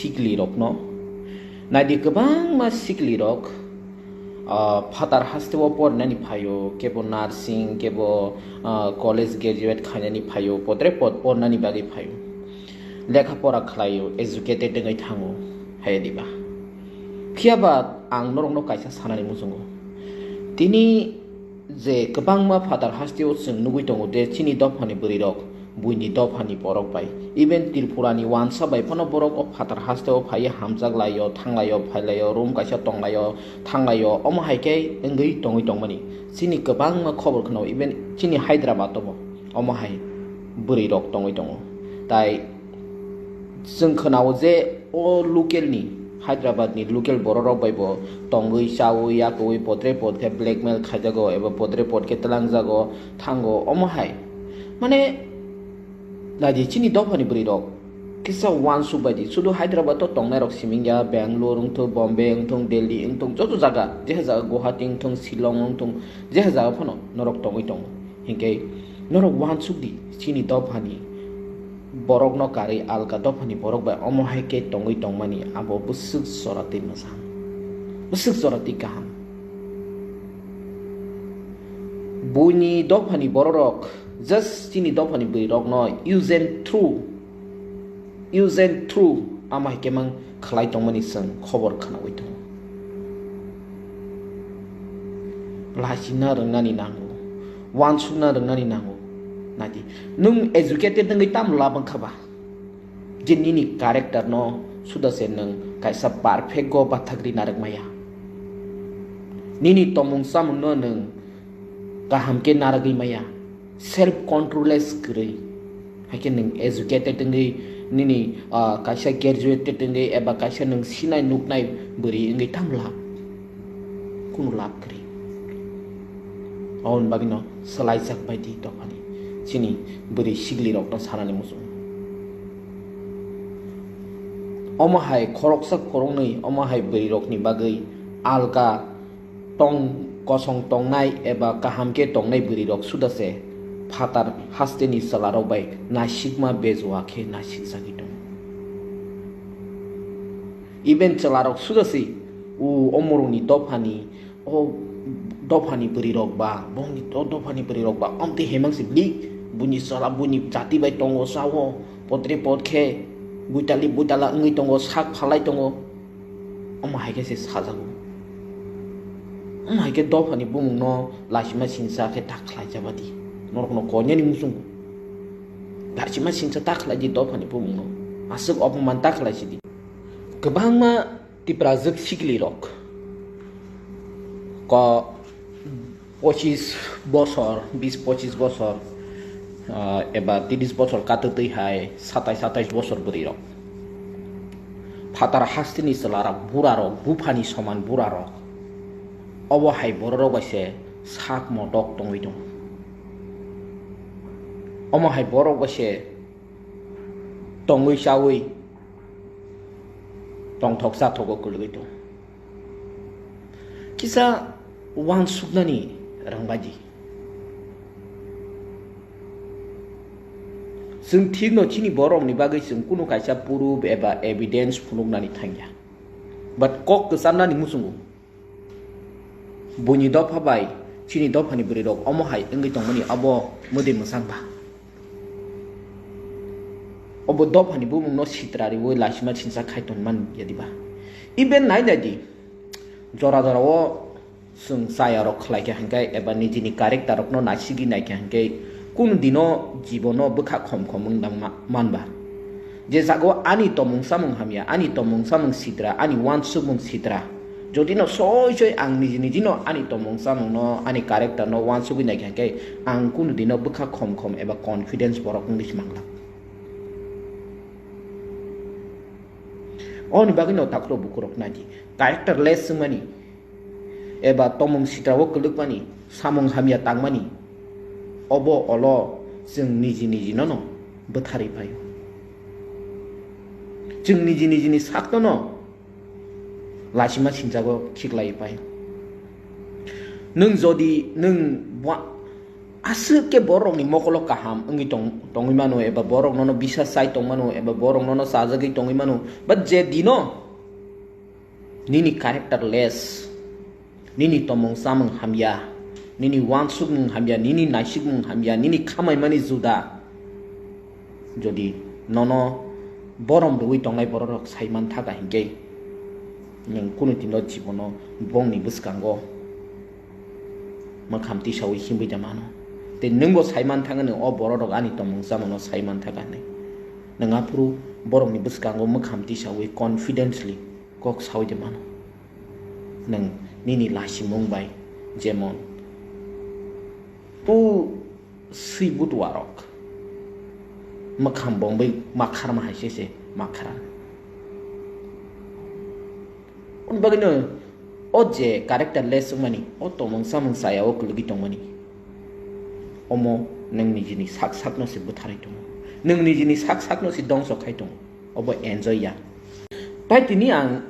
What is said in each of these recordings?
siglirok no nadi kebang ma siglirok fatar hastewo pornani phayo kebo nursing kebo college graduate khainani phayo podre pod pornani bagi phayo lekha pora khlayo educated ngai thango haydiba phiaba ang norongno kaisa sanani musungo tini je kebangma fatar hastewo sing nugui tongo de chini dofani burirok buini dofani borok bai even tilpurani wansa bai pono borok o fatar hastewo phai hamjak layo thanglayo phailayo room kaisa tonglayo thanglayo omo haike engei tongoi tongmani chini kebangma khobor khno even chini hyderabad tobo omo hai burirok tongoi tongo tai जों खोनाओ जे ओ लकेलनि हायद्राबादनि लकेल बररक बायबो तंगै चावै याकौै पद्रे पदके ब्लैकमेल खाजागो एबा पद्रे पदके तलांजागो थांगो अमहाय माने लाजि चिनि दफानि बुरिरक किसा वान सुबादि सुदु हायद्राबाद तो तंनाय रक सिमिंगा बेंगलोर उंथो बम्बे उंथो दिल्ली उंथो जतो जागा जे जागा गुवाहाटी उंथो शिलं उंथो जे जागा फनो नरक तंगै तंग हिंके नरक वान सुबदि चिनि दफानि borok no kari alka dofani borok ba omo haike tongoi tongmani abo busuk sorati masang busuk sorati kaham buni dofani borok just chini dofani borok no use and through ama haike mang khlai tongmani sang khobor khana oito lachina rangani nango wansuna rangani nango nadi nung educated ngai tam labang khaba jinni character no suda se nung kaisa perfect go bathagri narak maya nini tomung samung no nung kaham ke naragi maya self controlless gri hake nung educated ngai nini kaisa graduated ngai eba kaisa nung sinai nuknai buri ngai tam lab kunu lab gri on bagino salai sak baidi topani chini buri siglirok no sanani musu omo hai khoroksa khorongni omo hai buri rokni bagai alga tong kosong tongnai eba kahamke tongnai buri rok sudase fatar hasteni salarok bai nasikma bezwa khe nasik sagito even salarok sudase u omoroni dofani o dofani buri rok ba bongni to dofani buri rok ba omti hemang sibli bunyi salah bunyi jati bai tongo sawo potre potke butala ngi tongo sak phalai tongo oma haike se sajago oma haike dofani bumung no lachima sinsa ke takhlai jabadi norokno konya ni musung lachima sinsa takhlai di dofani bumung no asuk opman takhlai sidi kebangma tiprazak siglirok ko 25 বছর 20-25 বছর এবা 30 বছর কাটতেই হাই 27 বছর বরিরক ফাতার হাস্তিনি সালারা বুড়ারক বুফানি সমান বুড়ারক অবহাই বড়রক বাইছে সাক মদক টঙই দং অমহাই বড়রক বাইছে টঙই চাওই টংথক সাথক গলগৈ দं কিসা वान सुगनानि रंबाजी जों थिग न चिनि बरमनि बागै जों कुनु कायसा प्रुफ एबा एभिडेन्स फुनुगनानि थांया बाट कक गोसाननानि मुसुंगु बुनि दफा बाय चिनि दफानि बुरि रक अमहाय ओंगै दंमनि अबो मोदे मोसांबा अबो दफानि बुमुं न सित्रारि वै लासिमा सिनसा खायतन मान यदिबा इबेन नायदादि जरा जराओ जों सायारक खलायके हांखाय एबा निजिनि कारेक्टारक न नासिगि नायके हांखाय कुन दिनो जीवनो बखा खम खम मुंदां मानबा जे जागो आनि तमुं सामुं हामिया आनि तमुं सामुं सिद्रा आनि वान सुमुं सिद्रा जदि न सय सय आं निजिनि न आनि तमुं सामुं न आनि कारेक्टार न वान सुगि नायके हांखाय आं कुन दिनो बखा खम खम एबा कॉन्फिडेंस बरक इंग्लिश मांगला oni bagino takro bukurok naji karakter les mani eba tomung sitrawo kelukmani samung hamia tangmani obo olo जों निजी न बोथारि पायो जों निजी साकनो न लासिमा सिनजागो खिगलाय पायो नों जदि नों Asal ke borok ni mokolo kaham engi tongi manu eba borok nono bisa sai tong manu eba borok nono sajagi tongi manu but je dino nini characterless nini tomong sameng hamya nini wangsuk mung hamya nini naisik mung hamya nini kamai mani juda jodi nono borom rui tongai borok saiman thaga hingge yang kuno tino jibono bong ni buskango makhamti sawi himbi jamano te nungbo saiman thaga ne o borok ani tomong samano saiman thaga ne nangapuru borom ni buskango makhamti sawi confidently kok sawi jamano nang nini lasi mong bai jemon pu sibut warok makham bong bai makhar ma haise makhara un bagino oje characterless mani o tomong samong saya o kulgi tongmani omo nang ni jini sak no se buthari tong nang ni jini sak no se dongso khai tong obo enjoy ya tai tini ang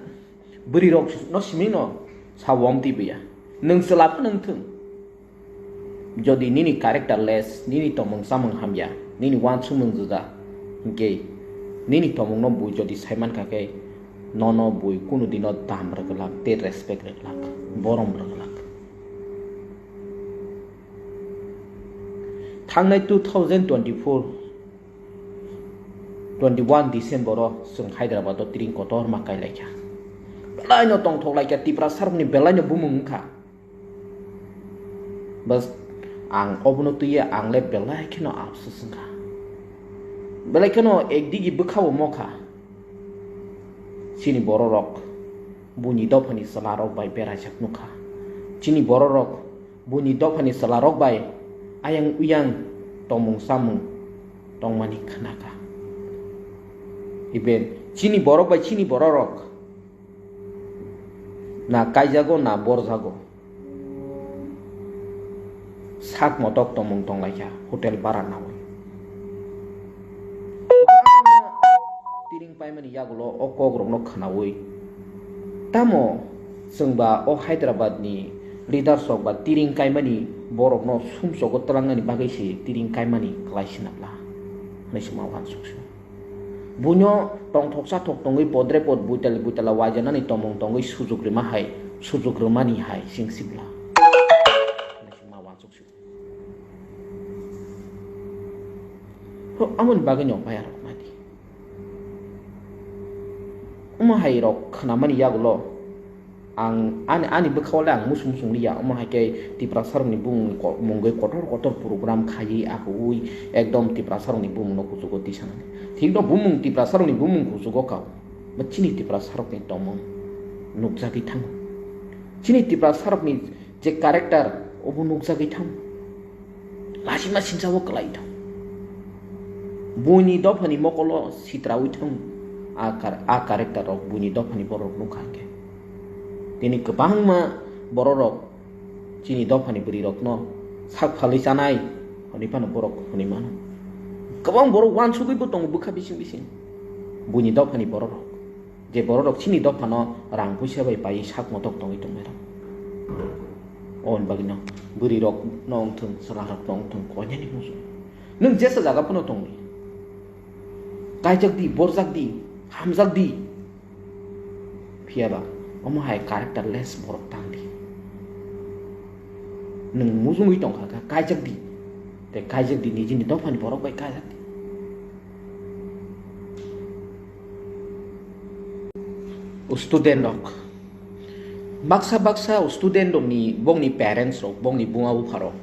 beri rok no simino sawom tibiya nang selap nang thung jodi nini characterless nini tomong samong hamya nini wan sumung juda hingke nini tomong no bui jodi saiman kake nono bui kunu dino dam raglak te respect raglak borom raglak thangnai 2024 21 December sung Hyderabad to tiring kotor makai laikya belai no tong thok laikya tipra sarung ni belai no bumung kha bas ang obuno tuya ang le belai kino absus nga belai kino ekdigi bukhaw mokha chini bororok buni dopani salarok bai berajak nukha chini bororok buni dopani salarok bai ayang uyang tomong samung tongmani khanaka iben chini borok bai chini bororok na kaijago na borjago sak motok tomong tong laikya hotel baran nawai tiring pai mani yagulo okogrok no khanawui tamo sungba o Hyderabad ni leader sok ba tiring kai mani borok no sumso go trangani bagai si tiring kai mani klaisinapla nesma wan suksu bunyo tong thoksa thok tongoi podre pod butel butela wajana ni tomong tongoi sujuk rima hai sujuk rumani hai singsibla nesma wan suksu ho amun bagai nyong bayar mati umahai rok khnamani yagulo ang ani bekawla ang musung liya umahai ke tiprasar ni bung munggai kotor program khayi ahui ekdom tiprasar ni bung no kusugo tisana thik do bumung tiprasar ni bumung kusugo ka bachini tiprasar ni tomong nukjagi thang chini tiprasar ni je character obu nukjagi thang lasima sinjawo klai thang buni dofani mokolo sitrawi thang a character rok buni dofani borok nukhange tini kebang ma borok chini dofani beri rok no sak phali sanai honi pano borok honi mano kebang borok wan sugui botong bukha bising buni dofani borok je borok chini dofano rang puisa bai pai sak motok tongi tong meram on bagino beri rok nong thung salah tong konya ni musu nung jesa jaga puno tongi kaijak di borjak di hamjak di phiaba omahai characterless borok tangdi nung musung itong kaka kaijak di te kaijak di ni jini dofani borok bai kaijak di student rok baksa student rok ni bong ni parents rok bong ni bunga bu pharok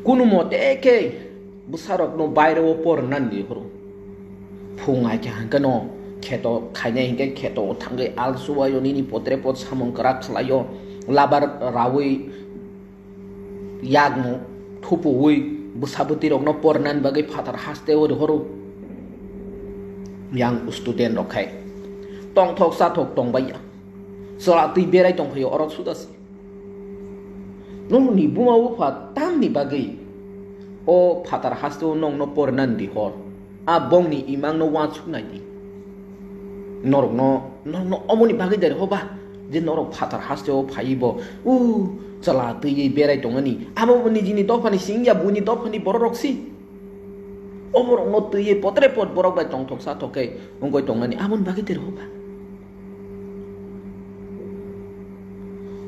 kunu mo teke busarok no baire wo por nan di horo phunga kya kano keto kanya hingga keto tangge al suwayo nini potre pot samong kerak selayo labar rawi yagmu thupu hui busabuti rok no pornan bagai patar haste o horo yang student rok hai tong thok sa thok tong baya selati berai tong phayo orok sudas nung ni bunga upa tam ni bagai o patar haste o nong no pornan di hor abong ni imang no wansuk nai di norok no omoni bagai dari hoba je norok patar haste o phaibo chala tui berai tongani abo buni jini dofani singya buni dofani bororoksi oborok no tui potre pot borok bai tong thok sa thokai ongoi tongani amon bagi ter hoba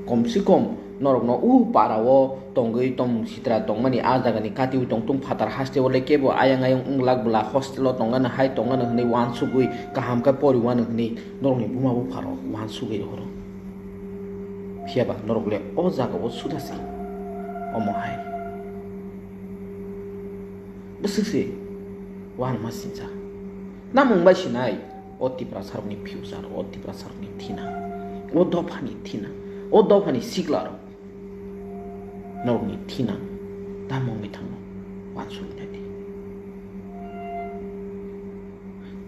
kom si kom norok no parawo tonggoi tong sitra tongmani ajagani kati tong tung phatar haste ole kebo ayang unglak bla hostel tongana hai tongana hne wan sugui kaham ka pori wan hne norok ni buma bo pharo wan sugui horo phiaba norok le o jaga o sudasi omo hai besese wan masinja namung ba sinai o tipra sarni future o tipra sarni thina o dofani thina o dofani siglaro norok ni thina tamong mi thang wan sugui ni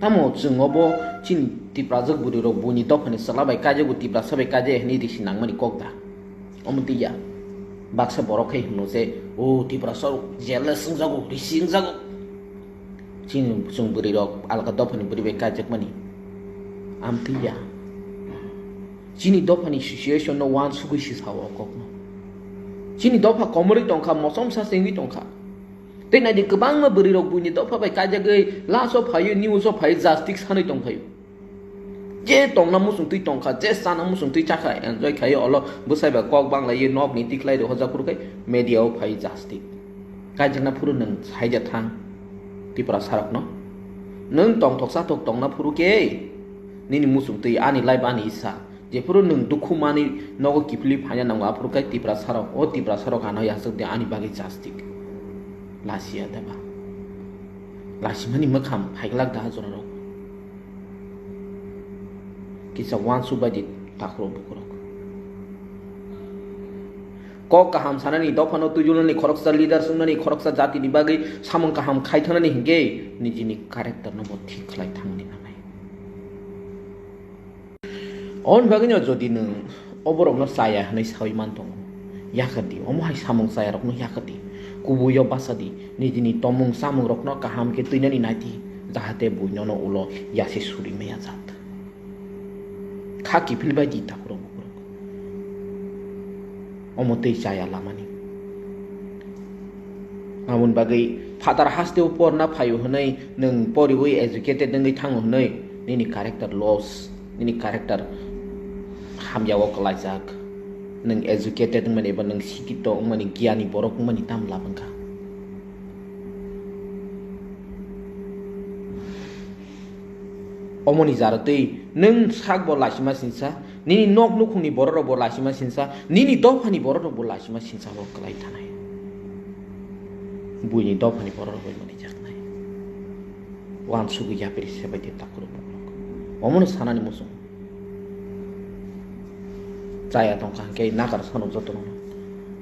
tamo jungobo chin tipra jog buri ro buni dofani salabai kaje gu tipra sabai kaje hni di sinang mani kokda omtiya baksa borok hai hno se o tipra sor jealous jago rising jago chin jung buri ro alga dofani buri be kaje mani amtiya chini dofani situation no wan sugui si sawo kokno chini dofa komori tongkha mosom sa sengi tongkha tena di kebang ma beri rok bunyi dofa bai kaja ge la so phayu new so phai justic sanai tongkhayu je tong na musung tui tongkha je sana musung tui chakha enjoy khayo olo busai ba kok bang la ye nok ni tiklai ro hoja kur kai media o phai justic kaja na puru nang saija thang tipra sarak no nang tong thok sa tok tong na puru ke nini musung tui ani lai bani isa je puru nung dukhu mani nogo kipli phanya nang apuru kai tipra sarok o tipra sarok ana ya sok de ani bagi justic lasia daba lasi mani makham phailak da joraro kisa wan subadi takro bukro ko kaham sanani dofano tujulani khoroksa leader sunani khoroksa jati ni bagi samong kaham khaithanani hinge nijini character no bo thik khlai thangni namai on bagino jodi nung oborok no saya hanai sawi mantong yakati omo hai samong saya rok no yakati kubuyo basadi nijini tomung samung rok no kaham ke tuinani nati jahate buino no ulo yasi suri meya jat khaki philbai di takro bukro omo tei saya lamani amun bagai father haste upor na phayu hanai nung poriwi educated ngai thang hanai nini character loss nini character hamyawo kalajak nang educated mani ba nang sikito mani gyani borok mani tam labangka omoni jarate nang sak bo lasima sinsa nini nok nukhuni bororo bo lasima sinsa nini dofani bororo bo lasima sinsa bo kalai thanai buini dofani bororo bo mani jaknai wan sugu yapiri sebati takuru omoni sanani musung jaya tongkha ke nakar sanu jotong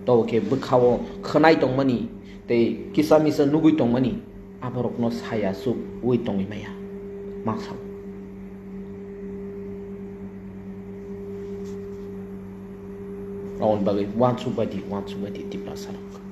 to ke bukhawo khnai tongmani te kisamisa nugui tongmani aborok no saya su ui tongi maya maksam raun bagai wan subadi tipra sarok